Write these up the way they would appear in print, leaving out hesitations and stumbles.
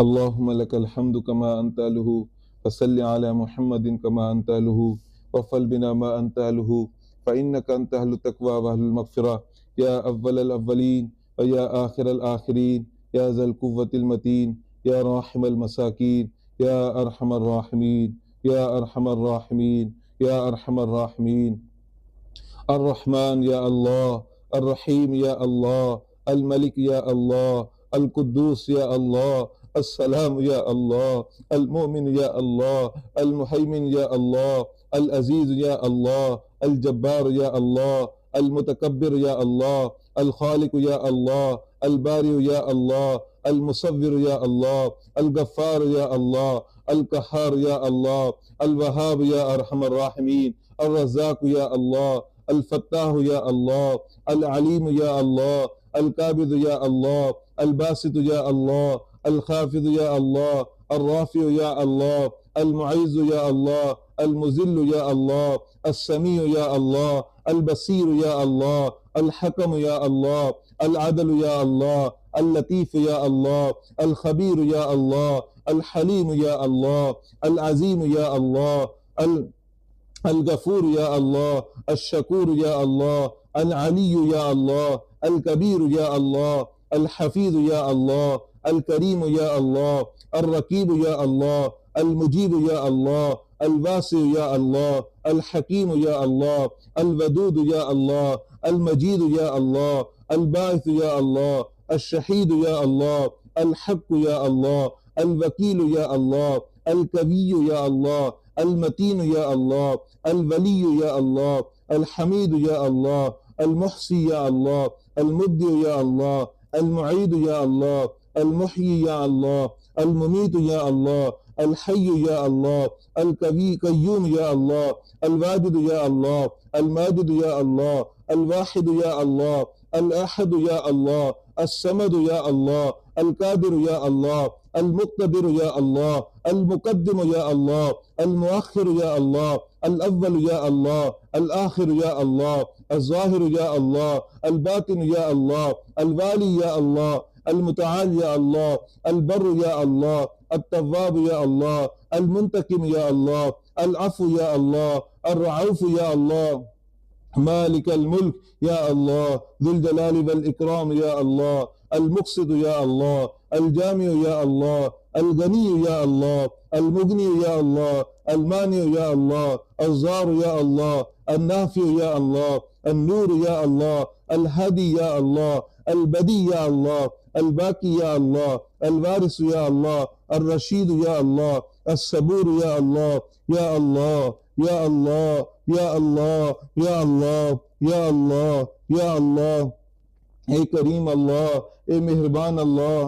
اللهم لك الحمد كما أنت له، فصل على محمد كما أنت له، وفل بنا ما أنت له، فإنك أنت أهل التقوى وأهل المغفرة، يا أول الأولين ويا آخر الآخرين، يا ذا القوة المتين، يا راحم المساكين، يا أرحم الراحمين، يا أرحم الراحمين، يا أرحم الراحمين. الرحمن يا الله، الرحيم يا الله، الملك يا الله، القدوس يا الله، السلام يا الله، المؤمن يا الله، المهيمن يا الله، العزيز يا الله، الجبار يا الله، المتكبر يا الله، الخالق يا الله، البارئ يا الله، المصور يا الله، الغفار يا الله، القهار يا الله، الوهاب يا أرحم الراحمين، الرزاق يا الله، الفتاح يا الله، العليم يا الله، القابض يا الله، الباسط يا الله، الخافض يا الله، الرافع يا الله، المعز يا الله، المذل يا الله، السميع يا الله، البصير يا الله، الحكم يا الله، العدل يا الله، اللطيف يا الله، الخبير يا الله، الحليم يا الله، العظيم يا الله، الغفور يا الله، الشكور يا الله، العلي يا الله، الكبير يا الله، الحفيظ يا الله، الكريم يا الله، الرقيب يا الله، المجيب يا الله، الواسع يا الله، الحكيم يا الله، الودود يا الله، المجيد يا الله، الباعث يا الله، الشهيد يا الله، الحق يا الله، الوكيل يا الله، القوي يا الله، المتين يا الله، الولي يا الله، الحميد يا الله، المحصي يا الله، المبدع يا الله، المعيد يا الله، المحيي يا الله، المميت يا الله، الحي يا الله، القوي قيوم يا الله، الواجد يا الله، الماجد يا الله، الواحد يا الله، الأحد يا الله، الصمد يا الله، القادر يا الله، المقتدر يا الله، المقدم يا الله، المؤخر يا الله، الأول يا الله، الآخر يا الله، الظاهر يا الله، الباطن يا الله، الوالي يا الله، المتعال يا الله، البر يا الله، التواب يا الله، المنتقم يا الله، العفو يا الله، الرعوف يا الله، مالك الملك يا الله، ذو الجلال والإكرام يا الله، المقسط يا الله، الجامع يا الله، الغني يا الله، المغني يا الله، المانع يا الله، الضار يا الله، النافع يا الله، النور يا الله، الهادي يا الله، البدي يا الله، الباقي يا الله، الوارث يا الله، الرشيد يا الله، الصبور يا الله، يا الله، يا الله، يا الله، يا الله، يا الله، يا الله، اے کریم اللہ، اے مہربان اللہ،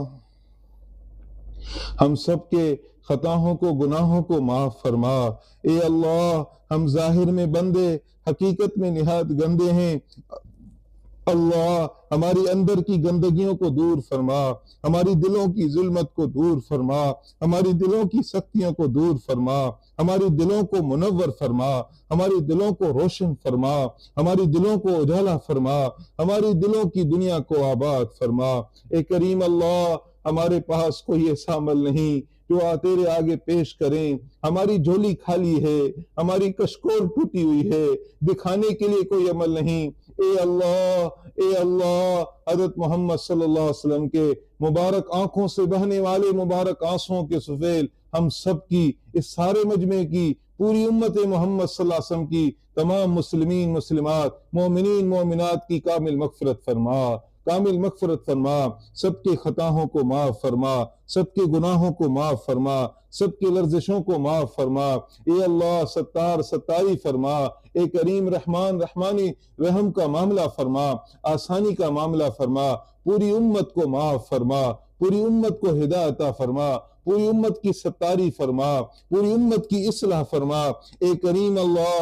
ہم سب کے خطاؤں کو گناہوں کو معاف فرما۔ اے اللہ، ہم ظاہر میں بندے، حقیقت میں نہایت گندے ہیں۔ اللہ، ہماری اندر کی گندگیوں کو دور فرما، ہماری دلوں کی ظلمت کو دور فرما، ہماری دلوں کی سختیوں کو دور فرما، ہماری دلوں کو منور فرما، ہماری دلوں کو روشن فرما، ہماری دلوں کو اجالا فرما، ہماری دلوں کی دنیا کو آباد فرما۔ اے کریم اللہ، ہمارے پاس کوئی ایسا عمل نہیں جو تیرے آگے پیش کریں، ہماری جھولی خالی ہے، ہماری کشکول ٹوٹی ہوئی ہے، دکھانے کے لیے کوئی عمل نہیں۔ اے اللہ، اے اللہ، حضرت محمد صلی اللہ علیہ وسلم کے مبارک آنکھوں سے بہنے والے مبارک آنسوؤں کے سفیل ہم سب کی، اس سارے مجمع کی، پوری امت محمد صلی اللہ علیہ وسلم کی، تمام مسلمین مسلمات، مومنین مومنات کی کامل مغفرت فرما، کامل مغفرت فرما، سب کے خطاؤں کو معاف فرما، سب کے گناہوں کو معاف فرما، سب کے لرزشوں کو معاف فرما۔ اے اللہ، ستار ستاری فرما۔ اے کریم رحمان رحمانی، رحم کا معاملہ فرما، آسانی کا معاملہ فرما، پوری امت کو معاف فرما، پوری امت کو ہدایت عطا فرما، پوری امت کی ستاری فرما، پوری امت کی اصلاح فرما۔ اے کریم اللہ،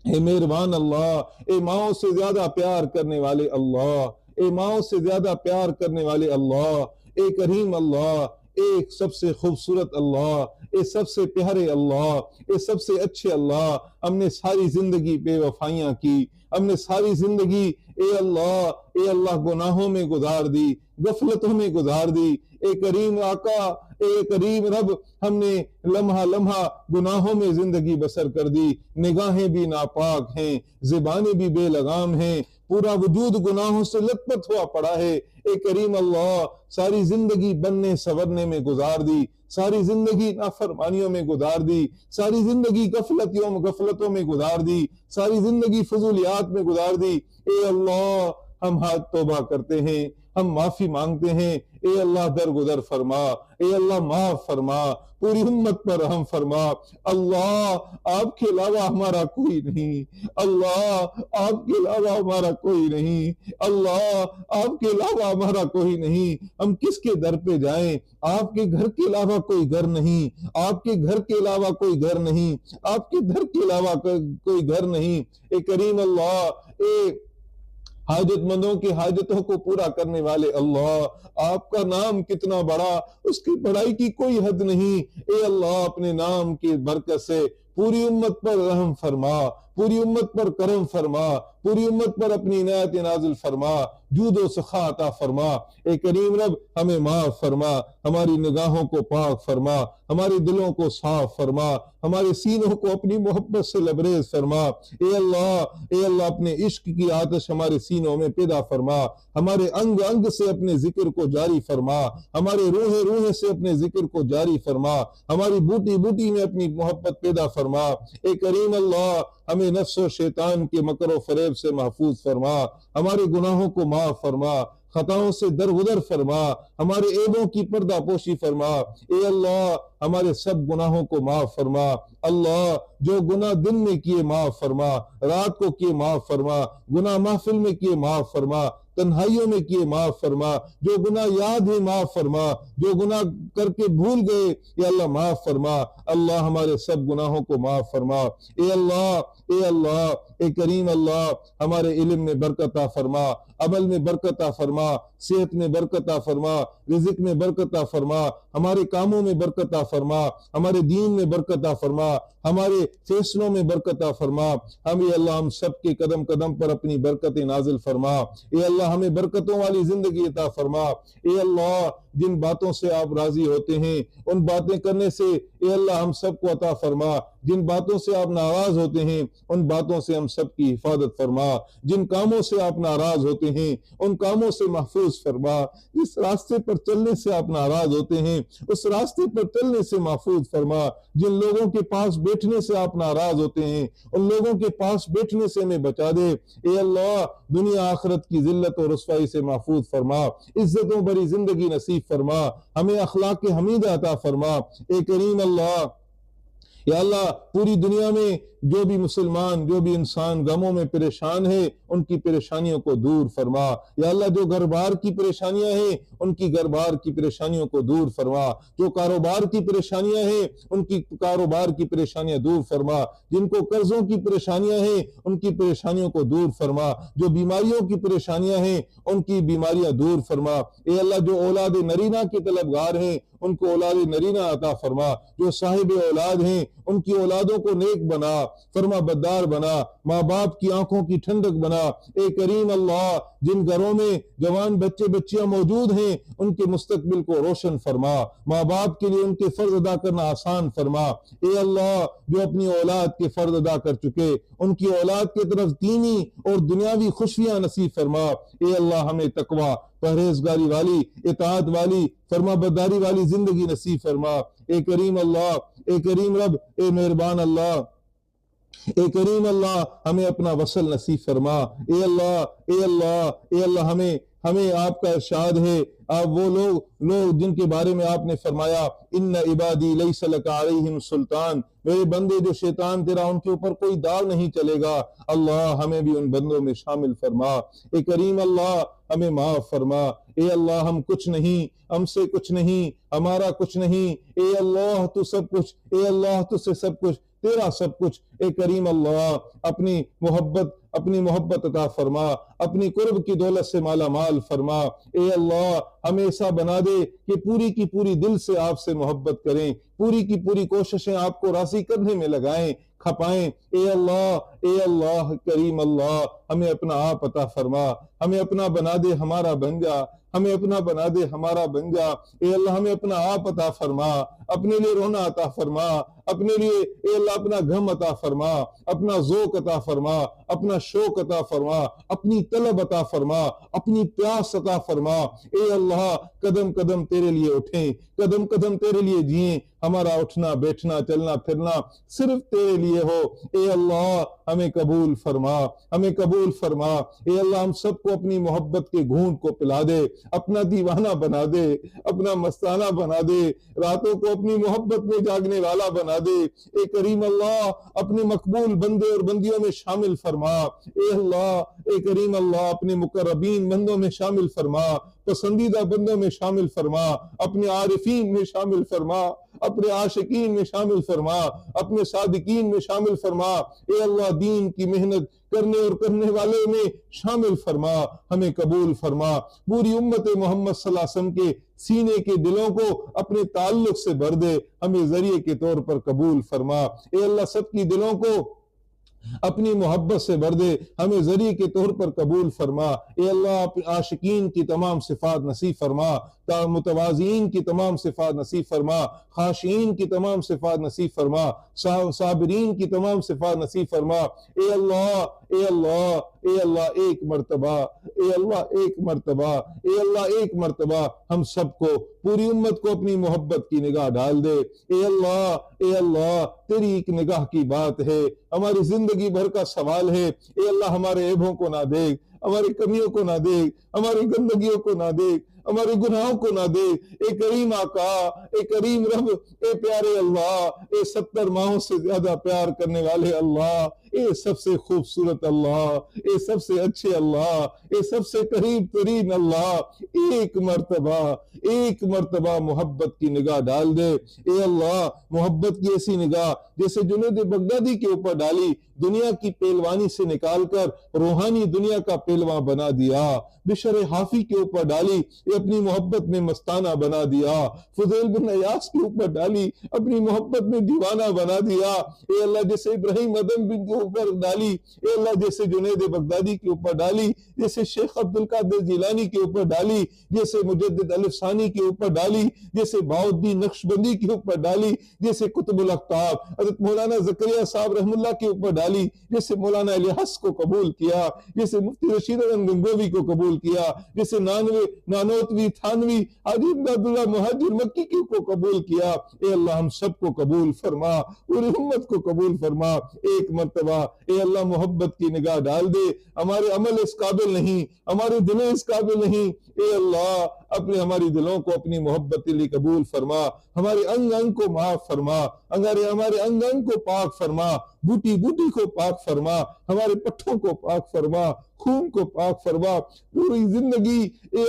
اے مہربان اللہ، اے ماؤں سے زیادہ پیار کرنے والے اللہ، اے ماؤں سے زیادہ پیار کرنے والے اللہ، اے کریم اللہ، ایک سب سے خوبصورت اللہ، اے سب سے پیارے اللہ، اے سب سے اچھے اللہ۔ ہم نے ساری زندگی بے وفائیاں کی، ہم نے ساری زندگی اے اللہ گناہوں میں گزار دی، غفلتوں میں گزار دی۔ اے کریم آقا، اے کریم رب ہم نے لمحہ لمحہ گناہوں میں زندگی بسر کر دی، نگاہیں بھی ناپاک ہیں، زبانیں بھی بے لگام ہیں، پورا وجود گناہوں سے لت پت ہوا پڑا ہے۔ اے کریم اللہ ساری زندگی بننے سورنے میں گزار دی، ساری زندگی نافرمانیوں میں گزار دی، ساری زندگی غفلتوں میں گزار دی، ساری زندگی فضولیات میں گزار دی۔ اے اللہ ہم ہاتھ توبہ کرتے ہیں، ہم معافی مانگتے ہیں، اے اللہ درگزر فرما، اے اللہ معاف فرما، پوری امت پر رحم فرما۔ اللہ آپ کے علاوہ ہمارا کوئی نہیں، اللہ آپ کے علاوہ ہمارا کوئی نہیں، اللہ آپ کے علاوہ ہمارا کوئی نہیں۔ ہم کس کے در پہ جائیں؟ آپ کے گھر کے علاوہ کوئی گھر نہیں، آپ کے گھر کے علاوہ کوئی گھر نہیں، آپ کے گھر کے علاوہ کوئی گھر نہیں۔ اے کریم اللہ، اے حاجت مندوں کی حاجتوں کو پورا کرنے والے اللہ، آپ کا نام کتنا بڑا، اس کی بڑائی کی کوئی حد نہیں۔ اے اللہ اپنے نام کی برکت سے پوری امت پر رحم فرما، پوری امت پر کرم فرما، پوری امت پر اپنی عنایت نازل فرما، جود و سخا عطا فرما۔ اے کریم رب ہمیں معاف فرما، ہماری نگاہوں کو پاک فرما، ہمارے دلوں کو صاف فرما، ہمارے سینوں کو اپنی محبت سے لبریز فرما۔ اے اللہ اپنے عشق کی آتش ہمارے سینوں میں پیدا فرما، ہمارے انگ انگ سے اپنے ذکر کو جاری فرما، ہمارے روح سے اپنے ذکر کو جاری فرما، ہماری بوٹی بوٹی میں اپنی محبت پیدا فرما۔ اے کریم اللہ ہمیں نفس و شیطان کے مکر و فریب سے محفوظ فرما، ہمارے گناہوں کو معاف فرما، خطاؤں سے درگزر فرما، ہمارے عیبوں کی پردہ پوشی فرما۔ اے اللہ ہمارے سب گناہوں کو معاف فرما، اللہ جو گناہ دن میں کیے معاف فرما، رات کو کیے معاف فرما، گناہ محفل میں کیے معاف فرما، تنہائیوں میں کیے معاف فرما، جو گناہ یاد ہے معاف فرما، جو گناہ کر کے بھول گئے یا اللہ معاف فرما۔ اللہ ہمارے سب گناہوں کو معاف فرما۔ اے اللہ اے کریم اللہ ہمارے علم میں برکت عطا فرما، عمل میں برکت عطا فرما، صحت میں برکت عطا فرما، رزق میں برکت عطا فرما، ہمارے کاموں میں برکت عطا فرما، ہمارے دین میں برکت عطا فرما، ہمارے فیصلوں میں برکت عطا فرما۔ اللہ ہم سب کے قدم قدم پر اپنی برکتیں نازل فرما۔ اے اللہ ہمیں برکتوں والی زندگی عطا فرما۔ اے اللہ جن باتوں سے آپ راضی ہوتے ہیں ان باتیں کرنے سے اے اللہ ہم سب کو عطا فرما، جن باتوں سے آپ ناراض ہوتے ہیں ان باتوں سے ہم سب کی حفاظت فرما، جن کاموں سے آپ ناراض ہوتے ہیں ان کاموں سے محفوظ فرما، جس راستے پر چلنے سے آپ ناراض ہوتے ہیں اس راستے پر چلنے سے محفوظ فرما، جن لوگوں کے پاس بیٹھنے سے آپ ناراض ہوتے ہیں ان لوگوں کے پاس بیٹھنے سے ہمیں بچا دے۔ اے اللہ دنیا آخرت کی ذلت اور رسوائی سے محفوظ فرما، عزتوں بری زندگی نصیب فرما، ہمیں اخلاق حمیدہ عطا فرما۔ اے کریم اللہ یا اللہ پوری دنیا میں جو بھی مسلمان جو بھی انسان غموں میں پریشان ہے ان کی پریشانیوں کو دور فرما۔ یا اللہ جو گھر بار کی پریشانیاں ہیں ان کی گھر بار کی پریشانیوں کو دور فرما، جو کاروبار کی پریشانیاں ہیں ان کی کاروبار کی پریشانیاں دور فرما، جن کو قرضوں کی پریشانیاں ہیں ان کی پریشانیوں کو دور فرما، جو بیماریوں کی پریشانیاں ہیں ان کی بیماریاں دور فرما۔ اے اللہ جو اولاد نرینہ کے طلبگار ہیں ان کو اولاد نرینہ عطا فرما، جو صاحب اولاد ہیں ان کی اولادوں کو نیک بنا، فرما بدار بنا، ماں باپ کی آنکھوں کی ٹھنڈک بنا۔ اے کریم اللہ جن گھروں میں جوان بچے بچیاں موجود ہیں ان کے مستقبل کو روشن فرما، ماں باپ کے لیے ان کے فرض ادا کرنا آسان فرما۔ اے اللہ جو اپنی اولاد کے فرض ادا کر چکے ان کی اولاد کی طرف دینی اور دنیاوی خوشیاں نصیب فرما۔ اے اللہ ہمیں تقوی، پرہیزگاری والی، اطاعت والی، فرما برداری والی زندگی نصیب فرما۔ اے کریم اللہ، اے کریم رب، اے مہربان اللہ، اے کریم اللہ ہمیں اپنا وصل نصیب فرما۔ اے اللہ اے اللہ اے اللہ ہمیں آپ کا ارشاد ہے، آپ وہ لوگ جن کے بارے میں آپ نے فرمایا ان عبادی لیس لک علیہم سلطان، میرے بندے جو شیطان تیرا ان کے اوپر کوئی داغ نہیں چلے گا، اللہ ہمیں بھی ان بندوں میں شامل فرما۔ اے کریم اللہ ہمیں معاف فرما۔ اے اللہ ہم کچھ نہیں، ہم سے کچھ نہیں، ہمارا کچھ نہیں، اے اللہ تو سب کچھ، اے اللہ تو سے سب کچھ، تیرا سب کچھ۔ اے کریم اللہ اپنی محبت عطا فرما، اپنی قرب کی دولت سے مالا مال فرما۔ اے اللہ ہمیں ایسا بنا دے کہ پوری کی پوری دل سے آپ سے محبت کریں، پوری کی پوری کوششیں آپ کو راضی کرنے میں لگائیں، کھپائیں۔ اے اللہ کریم اللہ، ہمیں اپنا آپ عطا فرما، ہمیں اپنا بنا دے، ہمارا بن جا، ہمیں اپنا بنا دے، ہمارا بن جا۔ اے اللہ ہمیں اپنا آپ عطا فرما، اپنے لیے رونا عطا فرما، اپنے لیے اے اللہ اپنا غم عطا فرما، اپنا ذوق عطا فرما، اپنا شوق عطا فرما، اپنی طلب عطا فرما، اپنی پیاس عطا فرما۔ اے اللہ قدم قدم تیرے لیے اٹھیں، قدم قدم تیرے لیے جئیں، ہمارا اٹھنا بیٹھنا چلنا پھرنا صرف تیرے لیے ہو۔ اے اللہ ہمیں قبول فرما، ہمیں قبول فرما۔ اے اللہ ہم سب کو اپنی محبت کے گھونٹ کو پلا دے، اپنا دیوانہ بنا دے، اپنا مستانہ بنا دے، راتوں کو اپنی محبت میں جاگنے والا بنا دے۔ اے کریم اللہ اپنے مقبول بندے اور بندیوں میں شامل فرما۔ اے اللہ اے کریم اللہ اپنے مقربین بندوں میں شامل فرما، پسندیدہ بندوں میں شامل فرما، اپنے عارفین میں شامل فرما، اپنے عاشقین میں شامل فرما، اپنے صادقین میں شامل فرما۔ اے اللہ دین کی محنت کرنے اور کرنے والے میں شامل فرما، ہمیں قبول فرما۔ پوری امت محمد صلی اللہ علیہ وسلم کے سینے کے دلوں کو اپنے تعلق سے بھر دے، ہمیں ذریعے کے طور پر قبول فرما۔ اے اللہ سب کی دلوں کو اپنی محبت سے بھر دے، ہمیں ذریعے کے طور پر قبول فرما۔ اے اللہ عاشقین کی تمام صفات نصیب فرما، متواضعین کی تمام صفات نصیب فرما، خاشعین کی تمام صفات نصیب فرما، صابرین کی تمام صفات نصیب فرما۔ اے اللہ اے اللہ اے اللہ ایک مرتبہ، اے اللہ ایک مرتبہ، اے اللہ ایک مرتبہ ہم سب کو، پوری امت کو اپنی محبت کی نگاہ ڈال دے۔ اے اللہ تیری ایک نگاہ کی بات ہے، ہماری زندگی بھر کا سوال ہے۔ اے اللہ ہمارے عیبوں کو نہ دیکھ، ہماری کمیوں کو نہ دیکھ، ہماری گندگیوں کو نہ دیکھ، ہمارے گناہوں کو نہ دے۔ اے کریم آقا، اے کریم رب، اے پیارے اللہ، اے 70 ماہوں سے زیادہ پیار کرنے والے اللہ، اے سب سے خوبصورت اللہ، اے سب سے اچھے اللہ، اے سب سے قریب ترین اللہ، ایک مرتبہ محبت کی نگاہ ڈال دے۔ اے اللہ محبت کی ایسی نگاہ جیسے جنید بغدادی کے اوپر ڈالی، دنیا کی پہلوانی سے نکال کر روحانی دنیا کا پہلوان بنا دیا۔ بشر حافی کے اوپر ڈالی، یہ اپنی محبت میں مستانہ بنا دیا۔ فضیل بن عیاض کے اوپر ڈالی، اپنی محبت میں دیوانہ بنا دیا۔ اے اللہ جیسے ابراہیم ادم بن کے اوپر ڈالی، اے اللہ جیسے جنید بغدادی کے اوپر ڈالی، جیسے شیخ عبدالقادر جیلانی کے اوپر ڈالی، جیسے مجدد الف ثانی کے اوپر ڈالی، جیسے بہاؤالدین نقشبندی کے اوپر ڈالی، جیسے قطب الاقطاب حضرت مولانا زکریا صاحب رحم اللہ کے اوپر ڈالی، جیسے مولانا الیاس کو قبول کیا، جیسے مفتی رشید احمد گنگوی کو قبول کیا، جیسے نانوتوی تھانوی حاجی عبداللہ مہاجر مکی کو قبول کیا۔ اے اللہ ہم سب کو قبول فرما، پوری امت کو قبول فرما۔ ایک مرتبہ اے اللہ محبت کی نگاہ ڈال دے، ہمارے عمل اس قابل نہیں، ہمارے دلیں اس قابل نہیں۔ اے اللہ ہماری دلوں کو اپنی محبت کے لیے قبول فرما، ہمارے انگ انگ کو معاف فرما، ہمارے انگ انگ کو پاک فرما، بوٹی بوٹی کو پاک فرما، ہمارے پٹھوں کو پاک فرما، خون کو پاک فرما۔ پوری زندگی اے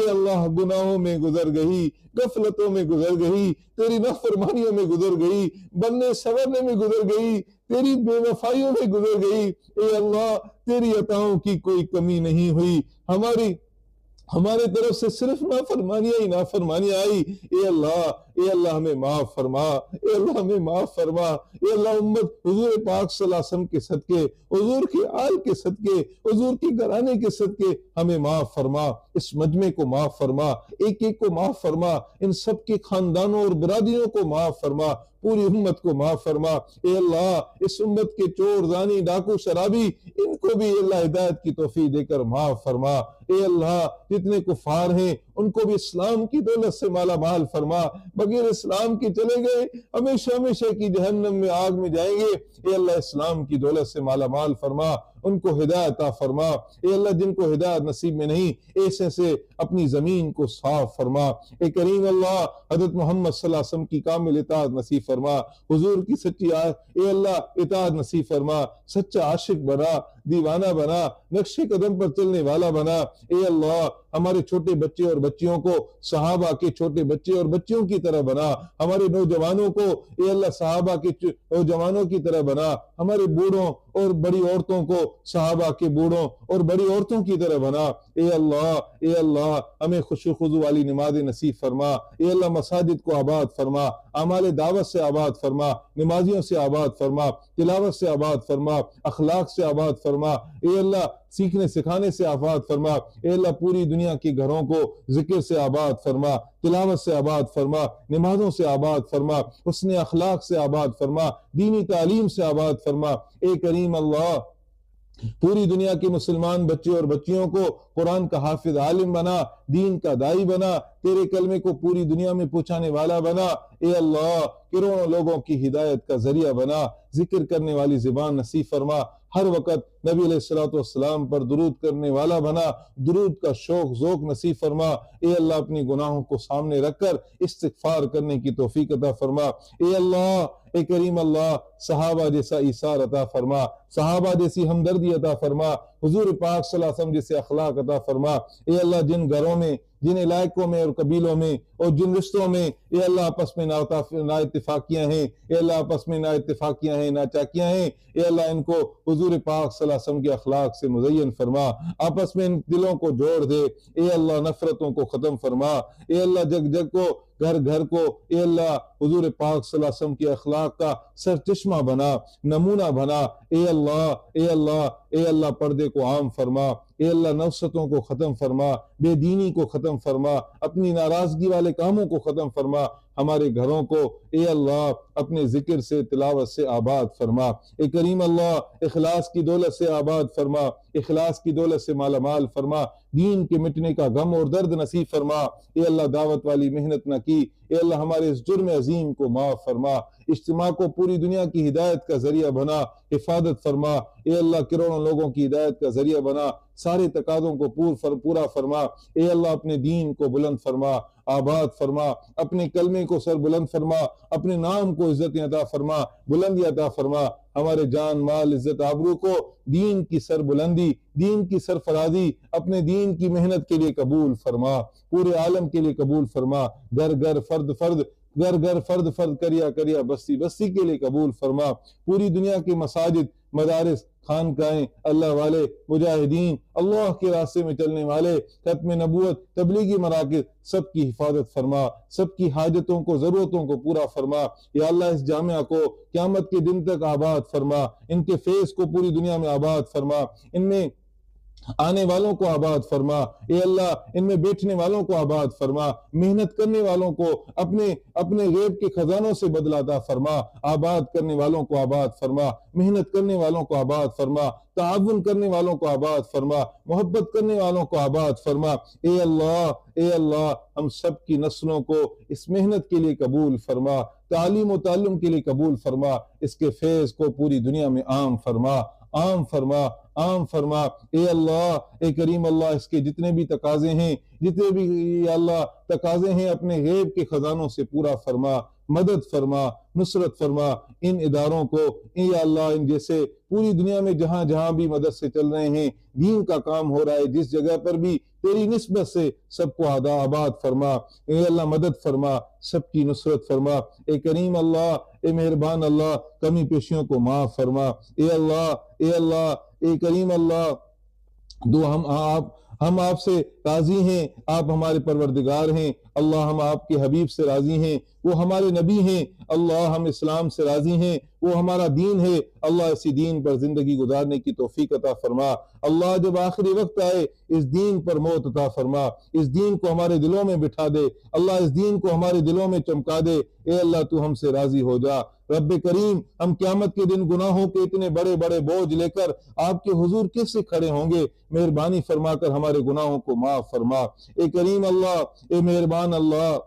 اللہ گناہوں میں گزر گئی، غفلتوں میں گزر گئی، تیری نافرمانیوں میں گزر گئی، بننے سورنے میں گزر گئی، تیری بے وفائیوں میں گزر گئی۔ اے اللہ تیری عطاؤں کی کوئی کمی نہیں ہوئی، ہمارے طرف سے صرف نافرمانیاں آئی۔ اے اللہ ہمیں معاف فرما، اے اللہ ہمیں معاف فرما۔ اے اللہ امت حضور پاک صلی اللہ علیہ وسلم کے صدقے، حضور کے آل کے صدقے، حضور کے گھرانے کے صدقے ہمیں معاف فرما، اس مجمع کو معاف فرما، ایک ایک کو معاف فرما، ان سب کے خاندانوں اور برادریوں کو معاف فرما، پوری امت کو معاف فرما۔ اے اللہ اس امت کے چور زانی ڈاکو شرابی ان کو بھی اللہ ہدایت کی توفیق دے کر معاف فرما۔ اے اللہ جتنے کفار ہیں ان کو بھی اسلام کی دولت سے مالا مال فرما، بغیر اسلام کے چلے گئے ہمیشہ کی جہنم میں آگ میں جائیں گے۔ اے اللہ اسلام کی دولت سے مالا مال فرما، ان کو ہدایت عطا فرما۔ اے اللہ جن کو ہدایت نصیب میں نہیں ایسے سے اپنی زمین کو صاف فرما۔ اے کریم اللہ حضرت محمد صلی اللہ علیہ وسلم کی کامل اطاعت نصیب فرما، حضور کی سچی اے اللہ اطاعت نصیب فرما، سچا عاشق بنا، دیوانہ بنا، نقش قدم پر چلنے والا بنا۔ اے اللہ ہمارے چھوٹے بچے اور بچیوں کو صحابہ کے چھوٹے بچے اور بچیوں کی طرح بنا، ہمارے نوجوانوں کو اے اللہ صحابہ کے نوجوانوں کی طرح بنا، ہمارے بوڑھوں اور بڑی عورتوں کو صحابہ کے بوڑھوں اور بڑی عورتوں کی طرح بنا۔ اے اللہ ہمیں خشوع و خضوع والی نماز نصیب فرما۔ اے اللہ مساجد کو آباد فرما، اعمال دعوت سے آباد فرما، نمازیوں سے آباد فرما، تلاوت سے آباد فرما، اخلاق سے آباد فرما۔ اے اللہ سیکھنے سکھانے سے آباد فرما۔ اے اللہ پوری دنیا کے گھروں کو ذکر سے آباد فرما، تلاوت سے آباد فرما، نمازوں سے آباد فرما، حسن اخلاق سے آباد فرما، دینی تعلیم سے آباد فرما۔ اے کریم اللہ پوری دنیا کے مسلمان بچے اور بچیوں کو قرآن کا حافظ عالم بنا، دین کا داعی بنا، تیرے کلمے کو پوری دنیا میں پہنچانے والا بنا۔ اے اللہ کروڑوں لوگوں کی ہدایت کا ذریعہ بنا، ذکر کرنے والی زبان نصیب فرما، ہر وقت نبی علیہ السلام پر درود کرنے والا بنا، درود کا شوق ذوق نصیب فرما۔ اے اللہ اپنی گناہوں کو سامنے رکھ کر استغفار کرنے کی توفیق عطا فرما۔ اے اللہ اے کریم اللہ صحابہ جیسا ایثار عطا فرما، صحابہ جیسی ہمدردی عطا فرما، حضور پاک صلی اللہ علیہ وسلم جیسے اخلاق عطا فرما۔ اے اللہ جن گھروں میں، جن علاقوں میں اور قبیلوں میں اور جن رشتوں میں اے اللہ آپس میں نا اتفاقیاں ہیں، اے اللہ آپس میں نا اتفاقیاں ہیں، ناچاکیاں ہیں، اے اللہ ان کو حضور پاک صلی اللہ علیہ وسلم کے اخلاق سے مزین فرما، آپس میں ان دلوں کو جوڑ دے۔ اے اللہ نفرتوں کو ختم فرما۔ اے اللہ جگ جگ کو، گھر گھر کو اے اللہ حضور پاک صلی اللہ علیہ وسلم کے اخلاق کا سرچشمہ بنا، نمونہ بنا۔ اے اللہ اے اللہ اے اللہ پردے کو عام فرما، اے اللہ نفستوں کو ختم فرما، بے دینی کو ختم فرما، اپنی ناراضگی والے کاموں کو ختم فرما، ہمارے گھروں کو اے اللہ اپنے ذکر سے تلاوت سے آباد فرما۔ اے کریم اللہ اخلاص کی دولت سے آباد فرما، اخلاص کی دولت سے مالا مال فرما، دین کے مٹنے کا غم اور درد نصیب فرما۔ اے اللہ دعوت والی محنت نہ کی، اے اللہ ہمارے اس جرم عظیم کو معاف فرما، اجتماع کو پوری دنیا کی ہدایت کا ذریعہ بنا، حفاظت فرما۔ اے اللہ کروڑوں لوگوں کی ہدایت کا ذریعہ بنا، سارے تقاضوں کو پورا فرما۔ اے اللہ اپنے دین کو بلند فرما، آباد فرما، اپنے کلمے کو سر بلند فرما، اپنے نام کو عزت عطا فرما، بلندی عطا فرما، ہمارے جان مال عزت آبرو کو دین کی سر بلندی، دین کی سرفرازی، اپنے دین کی محنت کے لیے قبول فرما، پورے عالم کے لیے قبول فرما، گھر گھر فرد فرد کریا بستی بستی کے لیے قبول فرما، پوری دنیا کے مساجد، مدارس، خانقاہیں، اللہ والے مجاہدین، اللہ کے راستے میں چلنے والے، ختم نبوت، تبلیغی مراکز، سب کی حفاظت فرما، سب کی حاجتوں کو ضرورتوں کو پورا فرما۔ یا اللہ اس جامعہ کو قیامت کے دن تک آباد فرما، ان کے فیض کو پوری دنیا میں آباد فرما، ان میں آنے والوں کو آباد فرما۔ اے اللہ ان میں بیٹھنے والوں کو آباد فرما، محنت کرنے والوں کو اپنے غیب کے خزانوں سے بدلہ عطا فرما، آباد کرنے والوں کو آباد فرما، محنت کرنے والوں کو آباد فرما، تعاون کرنے والوں کو آباد فرما، محبت کرنے والوں کو آباد فرما۔ اے اللہ ہم سب کی نسلوں کو اس محنت کے لیے قبول فرما، تعلیم و تعلم کے لیے قبول فرما، اس کے فیض کو پوری دنیا میں عام فرما، عام فرما، عام فرما۔ اے اللہ اے کریم اللہ اس کے جتنے بھی تقاضے ہیں، جتنے بھی یا اللہ تقاضے ہیں اپنے غیب کے خزانوں سے پورا فرما، مدد فرما، نصرت فرما۔ ان اداروں کو اے اللہ ان جیسے پوری دنیا میں جہاں جہاں بھی مدد سے چل رہے ہیں، دین کا کام ہو رہا ہے، جس جگہ پر بھی تیری نسبت سے سب کو آباد فرما۔ اے اللہ مدد فرما، سب کی نصرت فرما۔ اے کریم اللہ اے مہربان اللہ کمی پیشیوں کو معاف فرما۔ اے اللہ اے کریم اللہ ہم آپ سے راضی ہیں، آپ ہمارے پروردگار ہیں اللہ، ہم آپ کے حبیب سے راضی ہیں، وہ ہمارے نبی ہیں اللہ، ہم اسلام سے راضی ہیں، وہ ہمارا دین ہے اللہ، اسی دین پر زندگی گزارنے کی توفیق عطا فرما۔ اللہ جب آخری وقت آئے اس دین پر موت عطا فرما، اس دین کو ہمارے دلوں میں بٹھا دے اللہ، اس دین کو ہمارے دلوں میں چمکا دے۔ اے اللہ تو ہم سے راضی ہو جا رب کریم، ہم قیامت کے دن گناہوں کے اتنے بڑے بڑے بوجھ لے کر آپ کے حضور کیسے کھڑے ہوں گے؟ مہربانی فرما کر ہمارے گناہوں کو معاف فرما۔ اے کریم اللہ اے مہربان اللہ،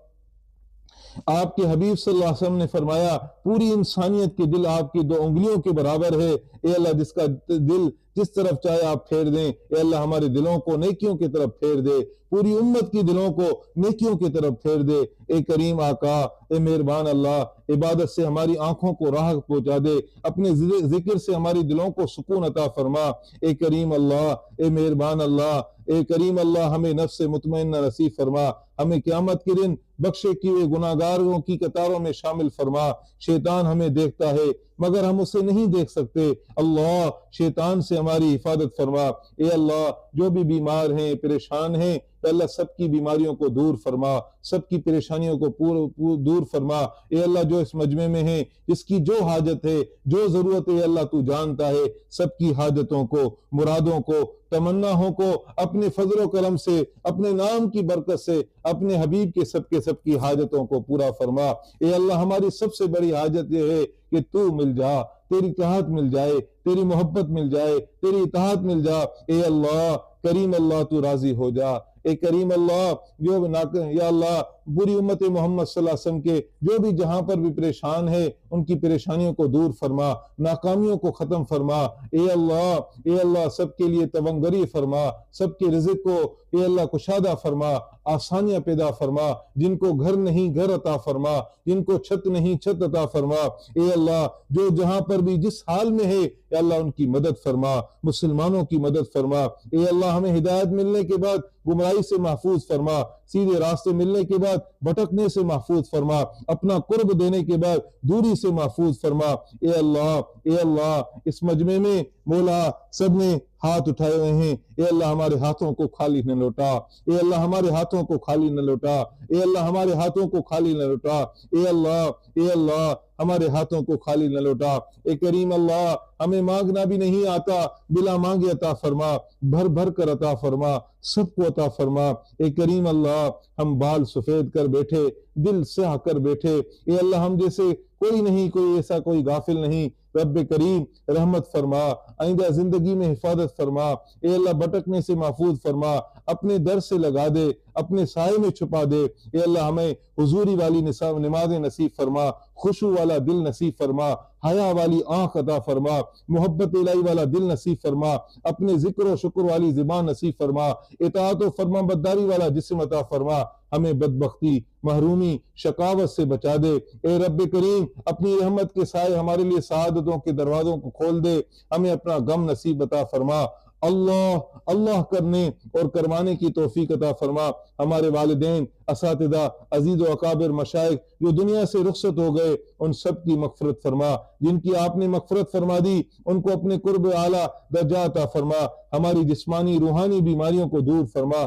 آپ کے حبیب صلی اللہ علیہ وسلم نے فرمایا پوری انسانیت کے دل آپ کی 2 انگلیوں کے برابر ہے۔ اے اللہ جس کا دل جس طرف چاہے آپ پھیر دیں، اے اللہ ہمارے دلوں کو نیکیوں کی طرف پھیر دے، پوری امت کی دلوں کو نیکیوں کی طرف پھیر دے۔ اے کریم آقا اے مہربان اللہ، عبادت سے ہماری آنکھوں کو راحت پہنچا دے، اپنے ذکر سے ہماری دلوں کو سکون عطا فرما۔ اے کریم اللہ اے مہربان اللہ اے کریم اللہ ہمیں نفس مطمئنہ نصیب فرما، ہمیں قیامت کے دن بخشے کیے ہوئے گناہگاروں کی قطاروں میں شامل فرما۔ شیطان ہمیں دیکھتا ہے، مگر ہم اسے نہیں دیکھ سکتے۔ اللہ شیطان سے ہماری حفاظت فرما۔ اے اللہ جو بھی بیمار ہیں، پریشان ہیں، اے اللہ سب کی بیماریوں کو دور فرما، سب کی پریشانیوں کو دور فرما۔ اے اللہ جو اس مجمع میں ہیں، جس کی جو حاجت ہے، جو ضرورت ہے، اے اللہ تو جانتا ہے، سب کی حاجتوں کو، مرادوں کو، تمناؤں کو اپنے فضل و کرم سے، اپنے نام کی برکت سے، اپنے حبیب کے سب کی حاجتوں کو پورا فرما۔ اے اللہ ہماری سب سے بڑی حاجت یہ ہے کہ تو مل جا، تیری اطاعت مل جائے، تیری محبت مل جائے، تیری اطاعت مل جا۔ اے اللہ کریم اللہ تو راضی ہو جا۔ اے کریم اللہ یا اللہ پوری امت محمد صلی اللہ علیہ وسلم کے جو بھی جہاں پر بھی پریشان ہے، ان کی پریشانیوں کو دور فرما، ناکامیوں کو ختم فرما۔ اے اللہ سب کے لیے تونگری فرما، سب کے رزق کو اے اللہ کشادہ فرما، آسانیاں پیدا فرما، جن کو گھر نہیں گھر عطا فرما، جن کو چھت نہیں چھت عطا فرما۔ اے اللہ جو جہاں پر بھی جس حال میں ہے، اے اللہ ان کی مدد فرما، مسلمانوں کی مدد فرما۔ اے اللہ ہمیں ہدایت ملنے کے بعد گمراہی سے محفوظ فرما، سیدھے راستے ملنے کے بعد بھٹکنے سے محفوظ فرما، اپنا قرب دینے کے بعد دوری سے محفوظ فرما۔ اے اللہ اس مجمع میں مولا سب نے ہاتھ اٹھائے ہوئے ہیں، اے اللہ ہمارے ہاتھوں کو خالی نہ لوٹا، اے اللہ ہمارے ہاتھوں کو خالی نہ لوٹا، اے اللہ ہمارے ہاتھوں کو خالی نہ لوٹا، اے اللہ ہمارے ہاتھوں کو خالی نہ لوٹا۔ اے کریم اللہ ہمیں مانگنا بھی نہیں آتا، بلا مانگے عطا فرما، بھر بھر کر عطا فرما، سب کو عطا فرما۔ اے کریم اللہ ہم بال سفید کر بیٹھے، دل سیاہ کر بیٹھے، اے اللہ ہم جیسے کوئی نہیں، کوئی ایسا کوئی غافل نہیں۔ رب کریم رحمت فرما، آئندہ زندگی میں حفاظت فرما، اے اللہ بھٹکنے سے محفوظ فرما، اپنے در سے لگا دے، اپنے سائے میں چھپا دے۔ اے اللہ ہمیں حضوری والی نمازیں نصیب فرما، خشوع والا دل نصیب فرما، حیا والی آنکھ عطا فرما، محبت الہی والا دل نصیب فرما، اپنے ذکر و شکر والی زبان نصیب فرما، اطاعت و فرما برداری والا جسم عطا فرما، ہمیں بدبختی، محرومی، شقاوت سے بچا دے۔ اے رب کریم اپنی رحمت کے سائے ہمارے لیے سعادتوں کے دروازوں کو کھول دے، ہمیں اپنا غم نصیب عطا فرما۔ اللہ کرنے اور کروانے کی توفیق عطا فرما۔ ہمارے والدین، اساتذہ، عزیز و اکابر، مشائخ جو دنیا سے رخصت ہو گئے، ان سب کی مغفرت فرما، جن کی آپ نے مغفرت فرما دی ان کو اپنے قرب اعلیٰ درجہ عطا فرما، ہماری جسمانی روحانی بیماریوں کو دور فرما،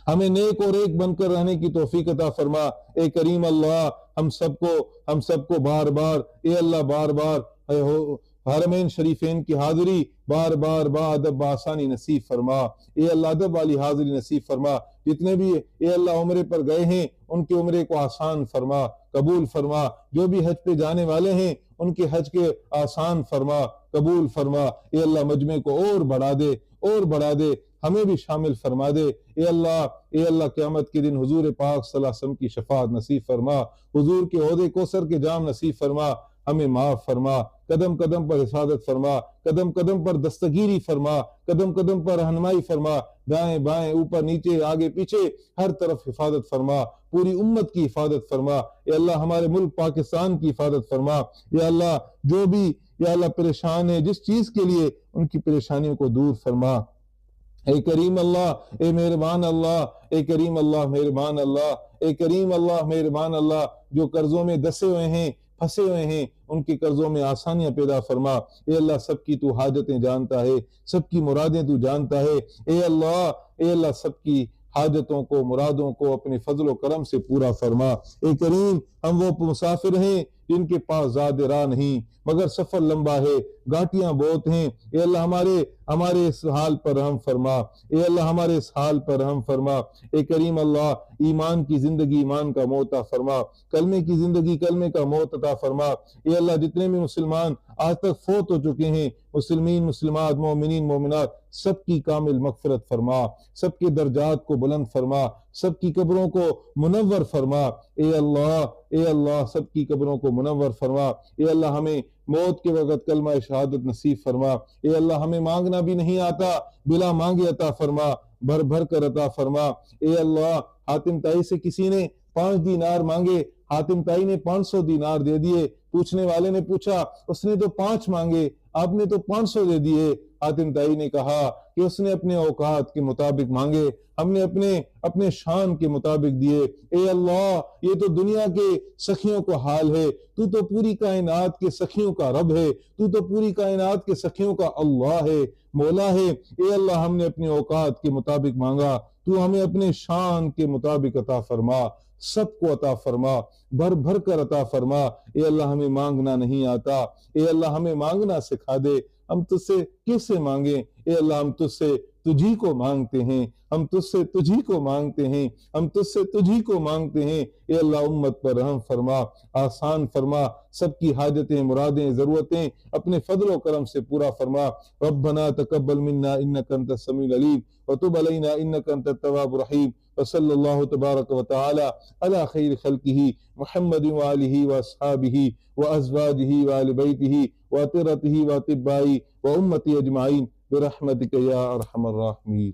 ہمیں نیک اور ایک بن کر رہنے کی توفیق عطا فرما۔ اے کریم اللہ ہم سب کو بار بار حرمین شریفین کی حاضری بار بار ادب بآسانی نصیب فرما۔ اے اللہ ادب والی حاضری نصیب فرما۔ جتنے بھی اے اللہ عمرے پر گئے ہیں ان کے عمرے کو آسان فرما، قبول فرما۔ جو بھی حج پہ جانے والے ہیں ان کے حج کے آسان فرما، قبول فرما۔ اے اللہ مجمع کو اور بڑھا دے، ہمیں بھی شامل فرما دے۔ اے اللہ قیامت کے دن حضور پاک صلی اللہ علیہ وسلم کی شفاعت نصیب فرما، حضور کے عہدے کوثر کے جام نصیب فرما، ہمیں معاف فرما، قدم قدم پر حفاظت فرما، قدم قدم پر دستگیری فرما، قدم قدم پر رہنمائی فرما، دائیں بائیں اوپر نیچے آگے پیچھے ہر طرف حفاظت فرما، پوری امت کی حفاظت فرما۔ اے اللہ ہمارے ملک پاکستان کی حفاظت فرما۔ یا اللہ جو بھی یا اللہ پریشان ہے جس چیز کے لیے ان کی پریشانیوں کو دور فرما۔ اے کریم اللہ، اے مہربان اللہ، اے کریم اللہ مہربان اللہ، اے کریم اللہ مہربان اللہ، جو قرضوں میں دسے ہوئے ہیں، پھنسے ہوئے ہیں، ان کے قرضوں میں آسانیاں پیدا فرما۔ اے اللہ سب کی تو حاجتیں جانتا ہے، سب کی مرادیں تو جانتا ہے۔ اے اللہ سب کی حاجتوں کو، مرادوں کو اپنے فضل و کرم سے پورا فرما۔ اے کریم ہم وہ مسافر ہیں جن کے پاس زاد راہ نہیں، مگر سفر لمبا ہے، گھاٹیاں بہت ہیں۔ اے اللہ ہمارے اس حال پر رحم فرما، اے اللہ ہمارے اس حال پر رحم فرما۔ اے کریم اللہ ایمان کی زندگی ایمان کا موت عطا فرما، کلمے کی زندگی کلمے کا موت عطا فرما۔ اے اللہ جتنے بھی مسلمان آج تک فوت ہو چکے ہیں، مسلمین، مسلمات، مومنین، مومنات، سب کی کامل مغفرت فرما، سب کے درجات کو بلند فرما، سب کی قبروں کو منور فرما۔ اے اللہ سب کی قبروں کو منور فرما۔ اے اللہ ہمیں موت کے وقت کلمہ شہادت نصیب فرما۔ اے اللہ ہمیں مانگنا بھی نہیں آتا، بلا مانگے عطا فرما، بھر بھر کر عطا فرما۔ اے اللہ حاتم تائی سے کسی نے 5 دینار مانگے، حاتم تائی نے 500 دینار دے دیے۔ پوچھنے والے نے پوچھا، اس نے تو 5 مانگے، آپ نے تو 500 دے دیے۔ حاتم طائی نے کہا کہ اس نے اپنے اوقات کے مطابق مانگے، ہم نے اپنے شان کے مطابق دیے۔ اے اللہ، یہ تو دنیا کے سخیوں کا حال ہے، تو تو پوری کائنات کے سخیوں کا رب ہے، تو تو پوری کائنات کے سخیوں کا اللہ ہے، مولا ہے۔ اے اللہ، ہم نے اپنے اوقات کے مطابق مانگا، تو ہمیں اپنے شان کے مطابق عطا فرما، سب کو عطا فرما، بھر بھر کر عطا فرما۔ اے اللہ، ہمیں مانگنا نہیں آتا، اے اللہ ہمیں مانگنا سکھا دے، ہم تجھ سے کیسے مانگیں؟ اے اللہ، ہم تجھ سے تجھی کو مانگتے ہیں، ہم تجھ سے تجھی کو مانگتے ہیں، ہم تجھ سے تجھی کو مانگتے ہیں۔ اے اللہ، امت پر رحم فرما، آسان فرما، سب کی حاجتیں، مرادیں، ضرورتیں اپنے فضل و کرم سے پورا فرما۔ ربنا تقبل منا انک انت السمیع العلیم وتب علینا انک انت التواب الرحیم، وصلی اللہ تبارک و تعالی علی خیر خلقہ محمد وآلہ واصحابہ وازواجہ وآل بیتہ وعطرتہ واتباعہ وامتی اجمعین برحمتک یا ارحم الراحمین۔